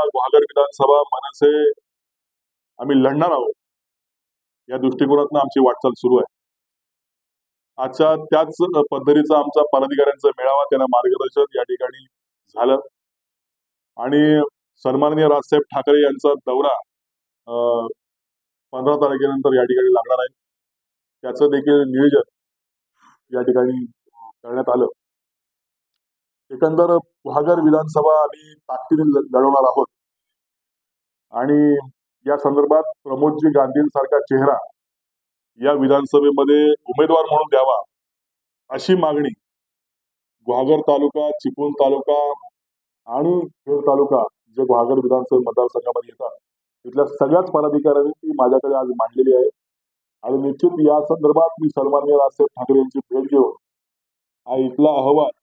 गुहागर विधानसभा मनसे आम्ही लढणार आहोत या दृष्टिकोनातून आमची वाटचाल सुरू आहे। आजच्या त्याच पद्धतीचा आमचा पदाधिकाऱ्यांचा मेळावा त्यांना मार्गदर्शन या ठिकाणी झालं आणि सन्माननीय राजसाहेब ठाकरे यांचा दौरा 15 तारखेनंतर या ठिकाणी लागणार आहे। त्याचं देखील नियोजन या ठिकाणी करण्यात आलं। एकंदर गुहागर विधानसभा आम्ही ताकदीने लढवणार आहोत आणि या संदर्भात प्रमोदजी गांधींसारखा चेहरा या विधानसभेमध्ये उमेदवार म्हणून द्यावा अशी मागणी गुहागर तालुका, चिपळूण तालुका आणि खेड तालुका जे गुहागर विधानसभा मतदारसंघामध्ये येतात तिथल्या सगळ्याच पदाधिकाऱ्यांनी ती माझ्याकडे आज मांडलेली आहे आणि निश्चित या संदर्भात मी सन्माननीय राजसाहेब ठाकरे यांची भेट घेऊन हा इथला अहवाल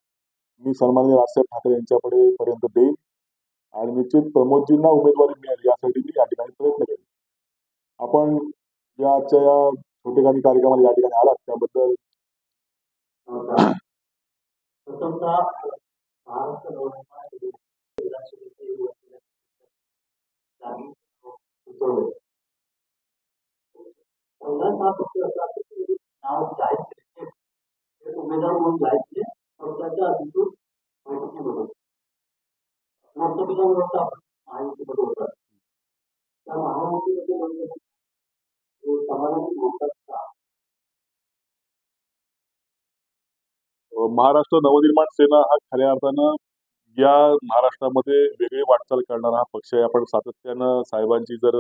मी सन्माननीय राजसाहेब ठाकरे यांच्याकडे पर्यंत देईन आणि निश्चित प्रमोदजींना उमेदवारी मिळेल यासाठी मी या ठिकाणी प्रयत्न करेन। आपण या आजच्या या छोटेखानी कार्यक्रमाला या ठिकाणी आलात त्याबद्दल उमेदवार म्हणून जायचे पक्षाच्या अधिकृत बैठकीमध्ये लोकसभेचा आपण महायुतीमध्ये होता त्या महायुतीमध्ये समाजाची लोकसत्ता महाराष्ट्र नवनिर्माण सेना हा खऱ्या अर्थानं या महाराष्ट्रामध्ये वेगळी वाटचाल करणारा हा पक्ष आहे। आपण सातत्यानं साहेबांची जर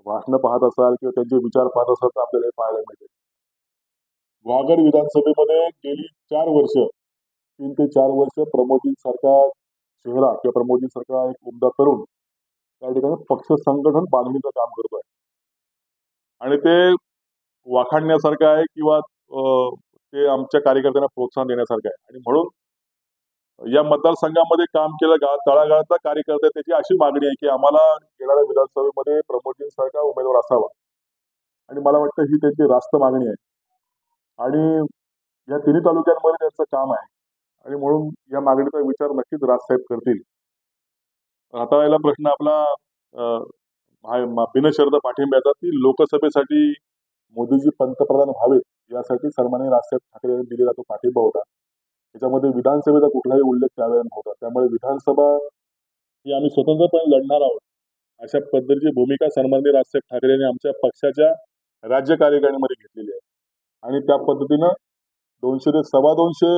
भाषणं पाहत असाल किंवा त्यांचे विचार पाहत असाल तर आपल्याला हे पाहायला मिळते। गुहागर विधानसभेमध्ये गेली 4 वर्ष 3 ते 4 वर्ष प्रमोदजींसारखा चेहरा किंवा प्रमोदजींसारखा एक उमदा तरुण त्या ठिकाणी पक्ष संघटन बांधणीचं काम करतोय आणि ते वाखाणण्यासारखं आहे किंवा ते आमच्या कार्यकर्त्यांना प्रोत्साहन देण्यासारखं आहे आणि म्हणून या मतदारसंघामध्ये काम केलं तळागाळातला कार्यकर्ता त्याची अशी मागणी आहे की आम्हाला येणाऱ्या विधानसभेमध्ये प्रमोदजींसारखा उमेदवार असावा आणि मला वाटतं ही त्यांची रास्त मागणी आहे आणि या तिन्ही तालुक्यांमध्ये त्यांचं काम आहे आणि म्हणून या मागणीचा विचार नक्कीच राजसाहेब करतील। आता याला प्रश्न आपला बिनशर्त पाठिंब्याचा की लोकसभेसाठी मोदीजी पंतप्रधान व्हावेत यासाठी सन्माननीय राजसाहेब ठाकरे यांनी दिलेला तो पाठिंबा होता। त्याच्यामध्ये विधानसभेचा कुठलाही उल्लेख त्यावेळेला नव्हता। त्यामुळे विधानसभा ही आम्ही स्वतंत्रपणे लढणार आहोत अशा पद्धतीची भूमिका सन्माननीय राजसाहेब ठाकरे यांनी आमच्या पक्षाच्या राज्य कार्यकारिणीमध्ये घेतलेली आहे आणि त्या पद्धतीनं 200 ते 250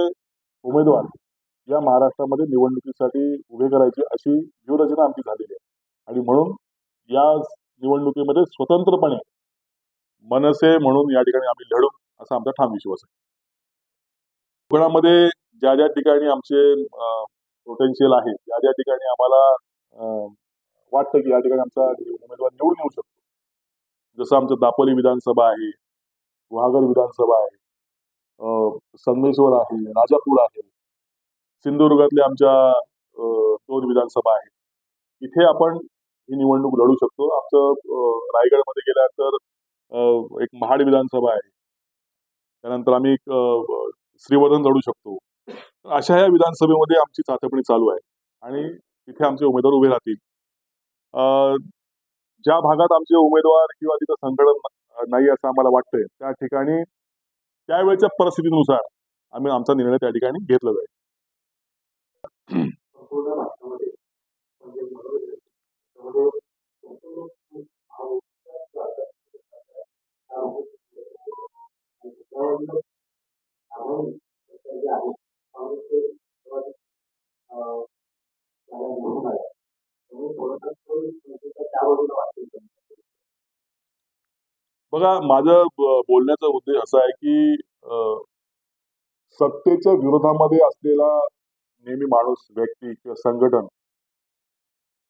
उमेदवार या महाराष्ट्रामध्ये निवडणुकीसाठी उभे करायची अशी व्यूहरचना आमची झालेली आहे आणि म्हणून या निवडणुकीमध्ये स्वतंत्रपणे मनसे म्हणून या ठिकाणी आम्ही लढू असा आमचा ठाम विश्वास आहे। कोकणामध्ये ज्या ज्या ठिकाणी आमचे पोटेन्शियल आहे ज्या ठिकाणी आम्हाला वाटतं की या ठिकाणी आमचा उमेदवार निवडून येऊ शकतो जसं आमचं दापोली विधानसभा आहे, गुहागर विधानसभा आहे, संगमेश्वर आहे, राजापूर आहे, सिंधुदुर्गातल्या आमच्या 2 विधानसभा आहेत। इथे आपण ही निवडणूक लढू शकतो। आमचं रायगडमध्ये गेल्यानंतर एक महाड विधानसभा आहे, त्यानंतर आम्ही श्रीवर्धन लढू शकतो। अशा या विधानसभेमध्ये आमची चाचपणी चालू आहे आणि तिथे आमचे उमेदवार उभे राहतील। ज्या भागात आमचे उमेदवार किंवा तिथं संघटन नाही असं आम्हाला वाटतंय त्या ठिकाणी त्यावेळेच्या परिस्थितीनुसार आम्ही आमचा निर्णय त्या ठिकाणी घेतला जाईल। बघा माझं बोलण्याचा उद्देश असा आहे की सत्तेच्या विरोधामध्ये असलेला नेहमी माणूस व्यक्ती किंवा संघटन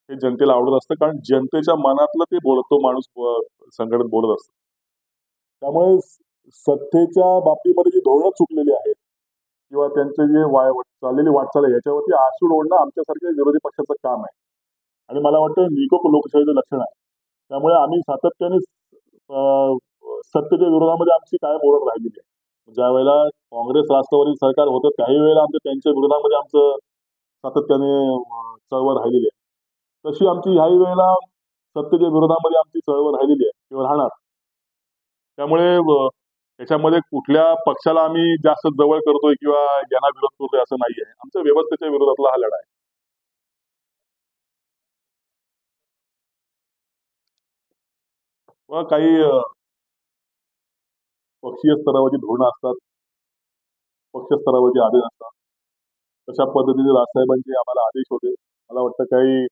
हे जनतेला आवडत असतं कारण जनतेच्या मनातलं ते बोलतो माणूस संघटन बोलत असतं। त्यामुळे सत्तेच्या बाबतीमध्ये जी धोरणं चुकलेली आहेत किंवा त्यांचे जे चाललेली वाटचाल आहे याच्यावरती आसूड ओढणं आमच्यासारख्या विरोधी पक्षाचं काम आहे आणि मला वाटतं निकोप लोकशाहीचं लक्षण आहे। त्यामुळे आम्ही सातत्याने सत्तेच्या विरोधामध्ये आमची कायम ओरड राहिलेली आहे। ज्या वेळेला काँग्रेस राष्ट्रवादी सरकार होतं काही वेळेला त्यांच्या विरोधामध्ये आमचं सातत्याने चळवळ राहिलेली आहे. तशी आमची ह्याही वेळेला सत्तेच्या विरोधामध्ये आमची चळवळ राहिलेली आहे किंवा राहणार. त्यामुळे त्याच्यामध्ये कुठल्या पक्षाला आम्ही जास्त जवळ करतोय किंवा यांना विरोध करतोय असं नाही आहे. आमच्या व्यवस्थेच्या विरोधातला हा लढा आहे. व काही पक्षीय स्तरावरची धोरणं असतात, पक्ष स्तरावरचे आदेश असतात. तशा पद्धतीने राजसाहेबांचे आम्हाला आदेश होते. मला वाटतं काही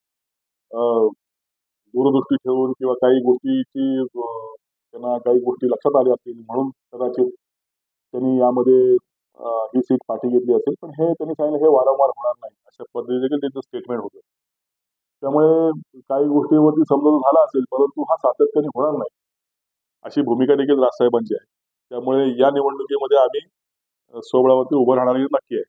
दूरदृष्टी ठेवून किंवा काही गोष्टीची त्यांना काही गोष्टी लक्षात आल्या असतील म्हणून कदाचित त्यांनी यामध्ये ही सीट पाठी घेतली असेल. पण हे त्यांनी सांगितलं हे वारंवार होणार नाही अशा पद्धतीने देखील त्यांचं स्टेटमेंट होतं. त्यामुळे काही गोष्टीवरती समजून झाला असेल, परंतु हा सातत्याने होणार नाही अशी भूमिका देखील राजसाहेबांची आहे. त्यामुळे या निवडणुकीमध्ये आम्ही स्वबळावरती उभं राहणारी नक्की आहे.